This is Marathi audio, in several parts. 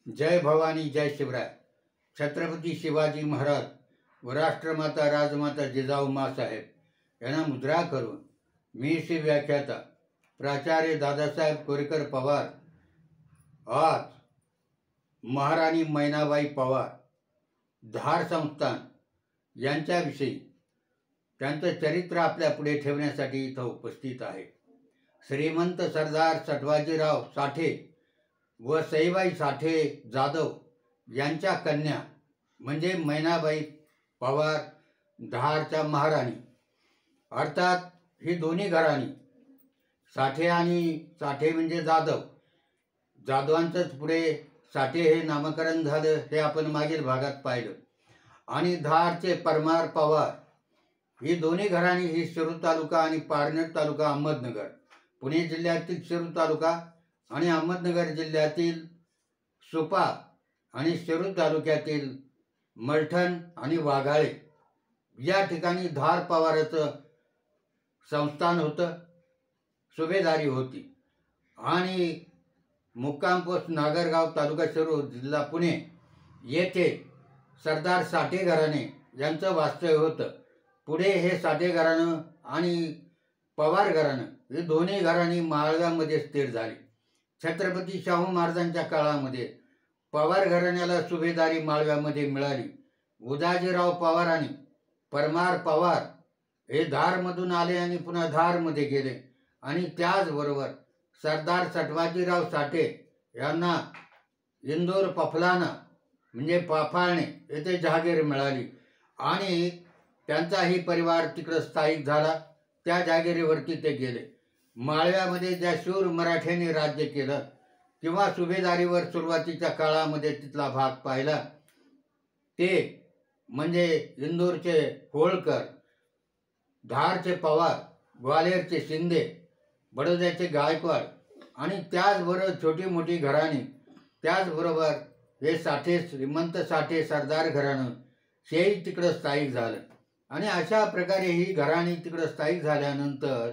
जय भवानी जय शिवराय। छत्रपती शिवाजी महाराज व राष्ट्रमाता राजमाता जिजाऊ माँसाहेब यांना मुद्रा करून मी श्री व्याख्याता प्राचार्य दादासाहेब कोरेकर पवार आज महाराणी मैनाबाई पवार धार संस्थान यांच्याविषयी त्यांचं चरित्र आपल्या पुढे ठेवण्यासाठी इथं उपस्थित आहे। श्रीमंत सरदार सटवाजीराव साठे व सईबाई साठे जाधव यांच्या कन्या म्हणजे मैनाबाई पवार धारच्या महाराणी, अर्थात ही दोन्ही घराणी साठे आणि साठे म्हणजे जाधव, जाधवांचंच पुढे साठे हे नामकरण झालं हे आपण मागील भागात पाहिलं। आणि धारचे परमार पवार ही दोन्ही घराणी ही शिरूर तालुका आणि पारनेर तालुका अहमदनगर, पुणे जिल्ह्यातील शिरूर तालुका आणि अहमदनगर जिल्ह्यातील सुपा आणि शिरूर तालुक्यातील मलठण आणि वाघाळे या ठिकाणी धार पवाराचं संस्थान होतं, सुभेदारी होती। आणि मुक्काम पोस्ट नागरगाव तालुका शिरूर जिल्हा पुणे येथे सरदार साठे घराणे यांचं वास्तव्य होतं। पुढे हे साठे घराणं आणि पवार घराणं ही दोन्ही घराणी माळव्यामध्ये स्थिर झाली। छत्रपती शाहू महाराजांच्या काळामध्ये पवार घराण्याला सुभेदारी माळव्यामध्ये मिळाली। उदाजीराव पवार आणि परमार पवार हे धारमधून आले आणि पुन्हा धारमध्ये गेले आणि त्याचबरोबर सरदार सटवाजीराव साठे यांना इंदोर पफलाना म्हणजे पाफाळणे येथे जहागीर मिळाली आणि त्यांचाही परिवार तिकडं स्थायिक झाला। त्या जहागिरीवरती ते गेले। माळव्यामध्ये ज्या शूर मराठ्यांनी राज्य केलं किंवा सुभेदारीवर सुरुवातीच्या काळामध्ये तिथला भाग पाहिला ते म्हणजे इंदोरचे होळकर, धारचे पवार, ग्वाल्हेरचे शिंदे, बडोद्याचे गायकवाड आणि त्याचबरोबर छोटी मोठी घराणी, त्याचबरोबर हे साठे श्रीमंत साठे सरदार घराणं हेही तिकडं स्थायिक झालं। आणि अशा प्रकारे ही घराणी तिकडं स्थायिक झाल्यानंतर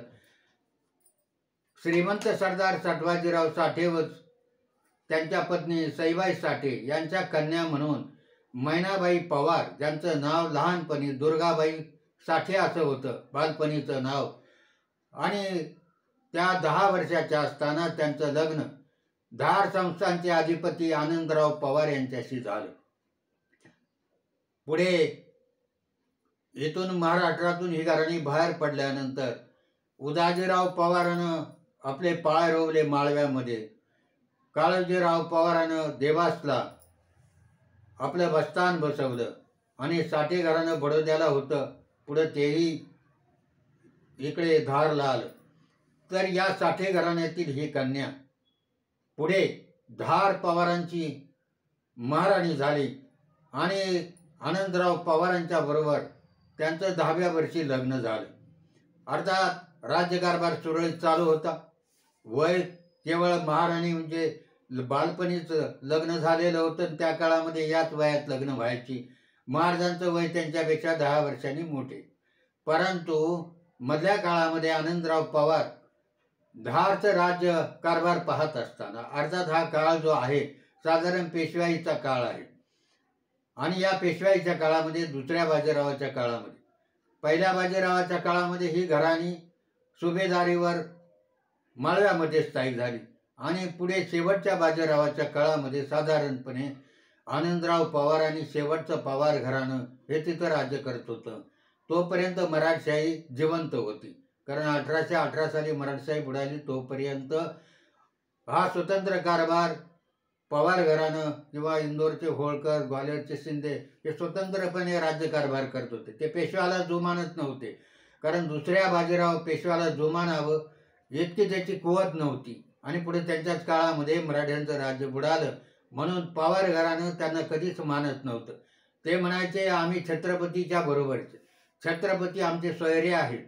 श्रीमंत सरदार सटवाजीराव साठे व त्यांच्या पत्नी सईबाई साठे यांच्या कन्या म्हणून मैनाबाई पवार, ज्यांचं नाव लहानपणी दुर्गाबाई साठे असं होतं बालपणीचं नाव, आणि त्या 10 वर्षाच्या असताना त्यांचं लग्न धार संस्थानचे अधिपती आनंदराव पवार यांच्याशी झालं। पुढे इथून महाराष्ट्रातून ही घराणी बाहेर पडल्यानंतर उदाजीराव पवारानं आपले पाय रोवले माळव्यामध्ये, काळोजीराव पवारानं देवासला आपलं बस्तान बसवलं आणि साठे घराणं बडोद्याला होतं, पुढं तेही इकडे धारला आलं। तर या साठे घराण्यातील ही कन्या पुढे धार पवारांची महाराणी झाली आणि आनंदराव पवारांच्या बरोबर त्यांचं 10व्या वर्षी लग्न झालं। अर्थात राज्यकारभार सुरळीत चालू होता। वय केवळ महाराणी म्हणजे बालपणीचं लग्न झालेलं होतं, त्या काळामध्ये याच वयात लग्न व्हायची। महाराजांचं वय त्यांच्यापेक्षा 10 वर्षांनी मोठे, परंतु मधल्या काळामध्ये आनंदराव पवार धारचं राज्य कारभार पाहत असताना, अर्थात हा काळ जो आहे साधारण पेशवाईचा काळ आहे आणि या पेशवाईच्या काळामध्ये दुसऱ्या बाजीरावाच्या काळामध्ये, पहिल्या बाजीरावाच्या काळामध्ये ही घराणी सुभेदारीवर माळव्यामध्ये स्थायिक झाली आणि पुढे शेवटच्या बाजीरावाच्या काळामध्ये साधारणपणे आनंदराव पवार आणि शेवटचं पवार घराणं हे तिथं राज्य करत होतं। तोपर्यंत मराठशाही जिवंत होती, कारण 1818 साली मराठशाही बुडाली। तोपर्यंत हा स्वतंत्र कारभार पवार घराणं किंवा इंदोरचे होळकर, ग्वाल्हेरचे शिंदे हे स्वतंत्रपणे राज्यकारभार करत होते। ते पेशव्याला जुमानत नव्हते, कारण दुसऱ्या बाजीराव पेशव्याला जुमानावं इतकी त्याची कुवत नव्हती आणि पुढे त्यांच्याच काळामध्ये मराठ्यांचं राज्य बुडालं म्हणून पवार घराणं त्यांना कधीच मानत नव्हतं। ते म्हणायचे आम्ही छत्रपतीच्या बरोबरचे, छत्रपती आमचे सोयरे आहेत,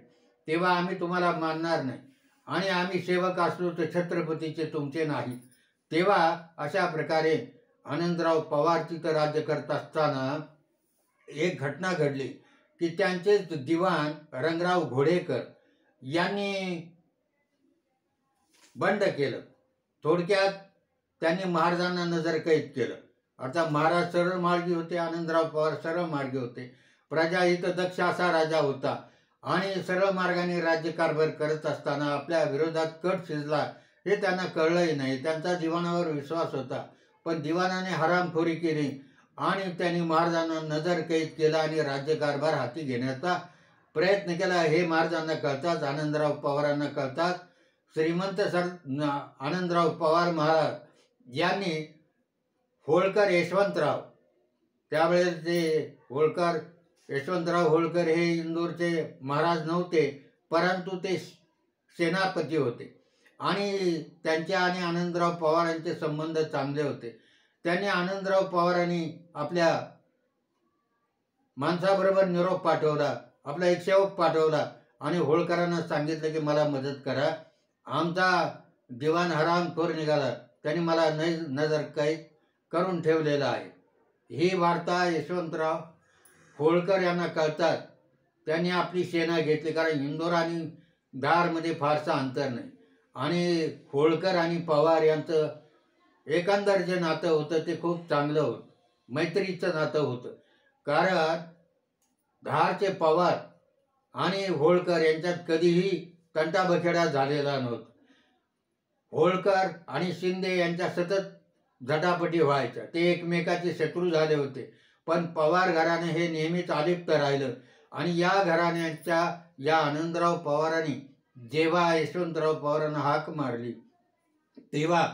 तेव्हा आम्ही तुम्हाला मानणार नाही आणि आम्ही सेवक असलो तर छत्रपतीचे तुमचे नाही। तेव्हा अशा प्रकारे आनंदराव पवार तिथं राज्य करत असताना एक घटना घडली की त्यांचेच दिवाण रंगराव घोडेकर यांनी बंड केलं। थोडक्यात त्यांनी महाराजांना नजरकैद केलं. आता महाराज सरळ मार्गी होते, आनंदराव पवार सरळ मार्गी होते. प्रजाहित दक्ष असा राजा होता आणि सरळ मार्गाने राज्यकारभार करत असताना आपल्या विरोधात कट शिजला हे त्यांना कळलंही नाही. त्यांचा दिवाणावर विश्वास होता, पण दिवाणाने हरामखोरी केली आणि त्यांनी महाराजांना नजरकैद केला आणि राज्यकारभार हाती घेण्याचा प्रयत्न केला. हे महाराजांना कळताच, आनंदराव पवारांना कळताच श्रीमंत आनंदराव पवार महाराज यांनी होळकर यशवंतराव, त्यावेळेस ते होळकर यशवंतराव होळकर हे इंदूरचे महाराज नव्हते, परंतु ते सेनापती होते आणि त्यांच्या आणि आनंदराव पवारांचे संबंध चांगले होते. त्यांनी आनंदराव पवारांनी आपल्या माणसाबरोबर निरोप पाठवला, आपला एक सेवक पाठवला आणि होळकरांना सांगितलं की मला मदत करा, आमचा दिवाण हरामखोर निघाला, त्यांनी मला नजरकैद करून ठेवलेलं आहे. ही वार्ता यशवंतराव होळकर यांना कळतात. त्यांनी आपली सेना घेतली, कारण इंदोर आणि धारमध्ये फारसं अंतर नाही आणि होळकर आणि पवार यांचं एकंदर जे नातं होतं ते खूप चांगलं होतं, मैत्रीचं नातं होतं. कारण धारचे पवार आणि होळकर यांच्यात कधीही तंटाबखेडा झालेला नव्हता. होळकर आणि शिंदे यांच्या सतत झटापटी व्हायच्या, ते एकमेकाचे शत्रू झाले होते, पण पवार घराणे हे नेहमीच अलिप्त राहिलं आणि या घराण्याच्या या आनंदराव पवारांनी जेव्हा यशवंतराव पवारांना हाक मारली तेव्हा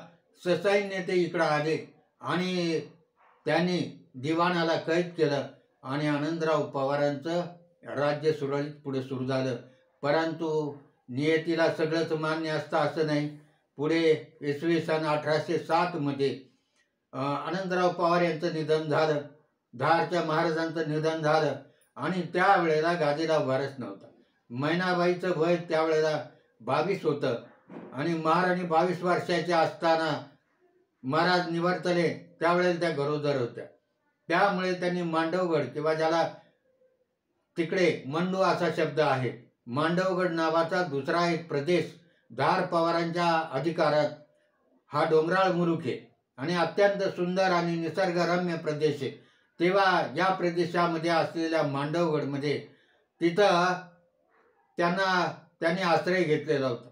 ससैन्य ते इकडं आले आणि त्यांनी दिवाणाला कैद केलं आणि आनंदराव पवारांचं राज्य सुरळीत पुढे सुरू झालं. परंतु नियतीला सगळंच मान्य असतं असं नाही. पुढे इसवी सन 1807 आनंदराव पवार यांचं निधन झालं, धारच्या महाराजांचं निधन झालं आणि त्यावेळेला गादीला वारस नव्हता. मैनाबाईचं वय त्यावेळेला 22 होतं आणि महाराणी 22 वर्षाच्या असताना महाराज निवर्तले, त्यावेळेला त्या गरोदर होत्या. त्यामुळे त्यांनी मांडवगड, किंवा ज्याला तिकडे मंडू असा शब्द आहे, मांडवगड नावाचा दुसरा एक प्रदेश धार पवारांच्या अधिकारात, हा डोंगराळ मुलूक आहे आणि अत्यंत सुंदर आणि निसर्गरम्य प्रदेश आहे. तेव्हा या प्रदेशामध्ये असलेल्या मांडवगडमध्ये तिथं त्यांनी आश्रय घेतलेला होता.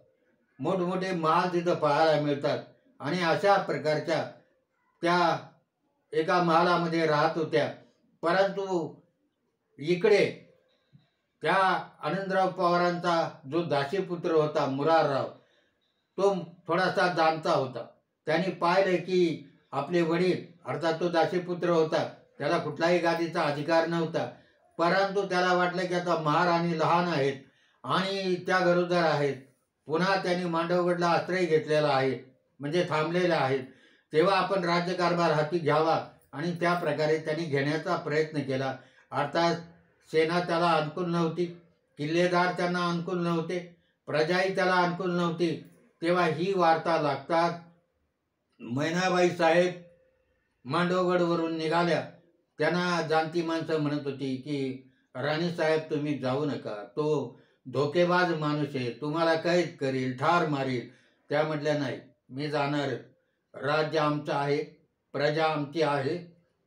मोठमोठे महाल तिथं पाहायला मिळतात आणि अशा प्रकारच्या त्या एका महालामध्ये राहत होत्या. परंतु इकडे त्या आनंदराव पवारांचा जो दासीपुत्र होता मुरारराव, तो थोडासा जाणता होता. त्यांनी पाहिलं की आपले वडील, अर्थात तो दासीपुत्र होता, त्याला कुठलाही गादीचा अधिकार नव्हता, परंतु त्याला वाटलं की आता महाराणी लहान आहेत आणि त्या गरोदर आहेत, पुन्हा त्यांनी मांडवगडला आश्रय घेतलेला आहे, म्हणजे थांबलेले आहेत, तेव्हा आपण राज्यकारभार हाती घ्यावा आणि त्या प्रकारे त्यांनी घेण्याचा प्रयत्न केला. अर्थात सेना त्याला अनुकूल नव्हती, किल्लेदार त्यांना अनुकूल नव्हते, प्रजाही त्याला अनुकूल नव्हती. तेव्हा ही वार्ता लागतात मैनाबाई साहेब मांडवगडवरून निघाल्या. त्यांना जाणती माणसं म्हणत होती की राणीसाहेब तुम्ही जाऊ नका, तो धोकेबाज माणूस आहे, तुम्हाला कैद करील, ठार मारील. त्या म्हटल्या नाही, मी जाणार, राज्य आमचं आहे, प्रजा आमची आहे,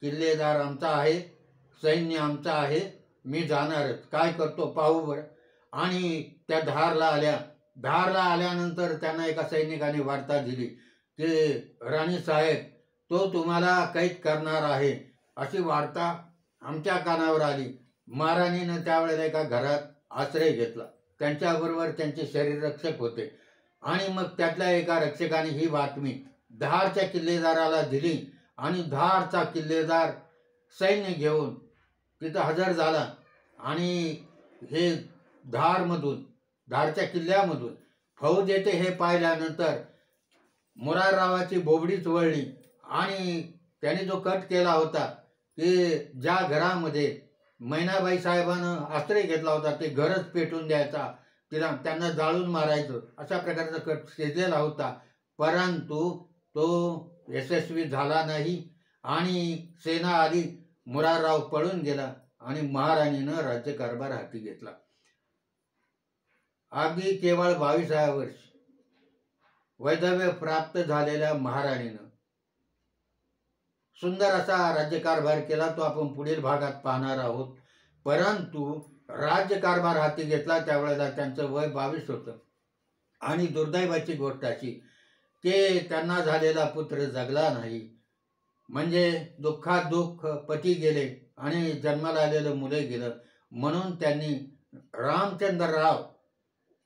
किल्लेदार आमचा आहे, सैन्य आमचं आहे, मी जाणारच, काय करतो पाहू बरं. आणि त्या धारला आल्या. धारला आल्यानंतर त्यांना एका सैनिकाने वार्ता दिली की राणीसाहेब तो तुम्हाला कैद करणार आहे, अशी वार्ता आमच्या कानावर आली. महाराणीनं त्यावेळेला एका घरात आश्रय घेतला, त्यांच्याबरोबर त्यांचे शरीररक्षक होते आणि मग त्यातल्या एका रक्षकाने ही बातमी धारच्या किल्लेदाराला दिली आणि धारचा किल्लेदार सैन्य घेऊन तिथं हजर झाला आणि हे धारच्या किल्ल्यामधून फौज येते हे पाहिल्यानंतर मुराररावाची बोबडीच वळली आणि त्याने जो कट केला होता की ज्या घरामध्ये मैनाबाई साहेबानं आश्रय घेतला होता ते घरच पेटून द्यायचा, त्यांना जाळून मारायचं, अशा प्रकारचा कट शिजलेला होता. परंतु तो यशस्वी झाला नाही आणि सेना आली, मुरारराव पळून गेला आणि महाराणीनं राज्यकारभार हाती घेतला. अगदी केवळ 22व्या वर्षी वैधव्य प्राप्त झालेल्या महाराणीनं सुंदर असा राज्यकारभार केला, तो आपण पुढील भागात पाहणार आहोत. परंतु राज्यकारभार हाती घेतला त्यावेळेला त्यांचं वय 22 होतं आणि दुर्दैवाची गोष्ट अशी की त्यांना झालेला पुत्र जगला नाही. म्हणजे दुःखात दुःख, पती गेले आणि जन्माला आलेलं मुले गेलं, म्हणून त्यांनी रामचंद्रराव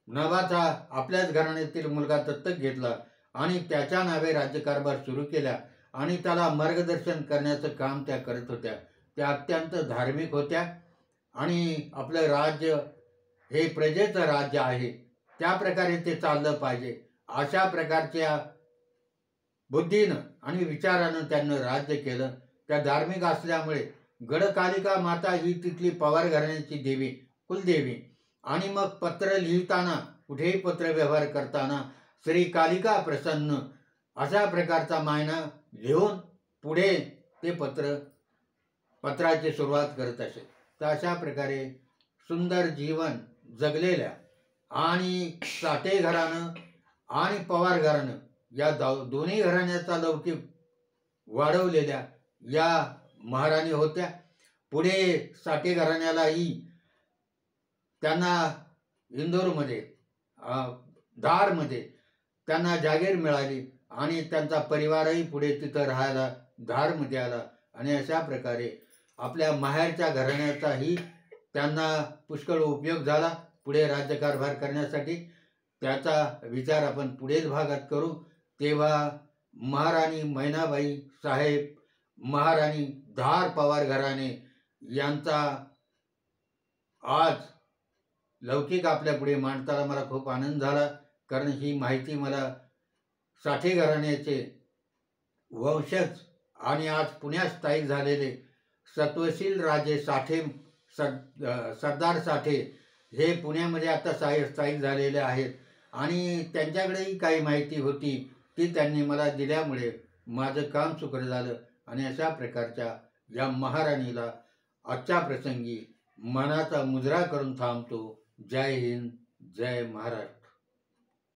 नावाचा आपल्याच घराण्यातील मुलगा दत्तक घेतला आणि त्याच्या नावे राज्यकारभार सुरू केला आणि त्याला मार्गदर्शन करण्याचं काम त्या करत होत्या. त्या अत्यंत धार्मिक होत्या आणि आपलं राज्य हे प्रजेचं राज्य आहे, त्या प्रकारे ते चाललं पाहिजे अशा प्रकारच्या बुद्धीनं आणि विचारानं त्यांनी राज्य केलं. त्या धार्मिक असल्यामुळे गडकालिका माता ही तिथली पवार घराण्याची देवी, कुलदेवी. आणि मग पत्र लिहिताना, कुठेही पत्रव्यवहार करताना श्री कालिका प्रसन्न अशा प्रकारचा मायना लिहून पुढे ते पत्राची सुरुवात करत असे. तर अशा प्रकारे सुंदर जीवन जगलेल्या आणि साठे घराणं आणि पवार घराणं या दोन्ही घराण्याचा लौकिक वाढवलेल्या या महाराणी होत्या. पुढे साठे घराण्यालाही त्यांना इंदोरमध्ये, धारमध्ये त्यांना जागीर मिळाली आणि त्यांचा परिवारही पुढे तिथं राहायला धारमध्ये आला आणि अशा प्रकारे आपल्या माहेरच्या घराण्याचाही त्यांना पुष्कळ उपयोग झाला पुढे राज्यकारभार करण्यासाठी. त्याचा विचार आपण पुढेच भागात करू. तेव्हा महाराणी मैनाबाई साहेब, महाराणी धार पवार घराणे यांचा आज लौकिक आपल्या पुढे मांडताना मला खूप आनंद झाला, कारण ही माहिती मला साठे घराण्याचे वंशज आणि आज पुण्यात स्थायिक झालेले सत्वशील राजे साठे, सरदार साठे हे पुण्यामध्ये आता स्थायिक झालेले आहेत आणि त्यांच्याकडेही काही माहिती होती, ती त्यांनी मला दिल्यामुळे माझं काम सुकर झालं. आणि अशा प्रकारच्या या महाराणीला आजच्या प्रसंगी मनाचा मुजरा करून थांबतो. जय हिंद, जय महाराष्ट्र.